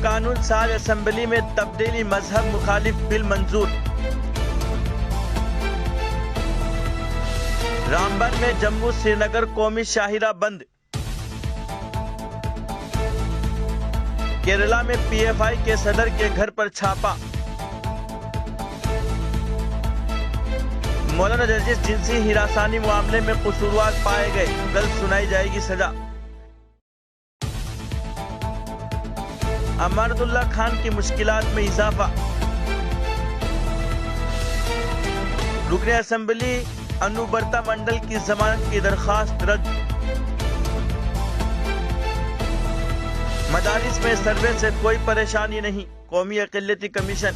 कानून साज असेंबली में तब्दीली, मजहब मुखालिफ बिल मंजूर। रामबन में जम्मू श्रीनगर कौमी शाहिरा बंद। केरला में पीएफआई के सदर के घर पर छापा। मौलाना जर्जिस जिनसी हिरासानी मामले में कसूरवार पाए गए, कल सुनाई जाएगी सजा। अमानतुल्लाह खान की मुश्किलात में इजाफा। रुकने असेंबली अनुबर्ता मंडल की जमानत की दरखास्त रद्द। मदारिस में सर्वे से कोई परेशानी नहीं, कौमी अक़लियती कमीशन।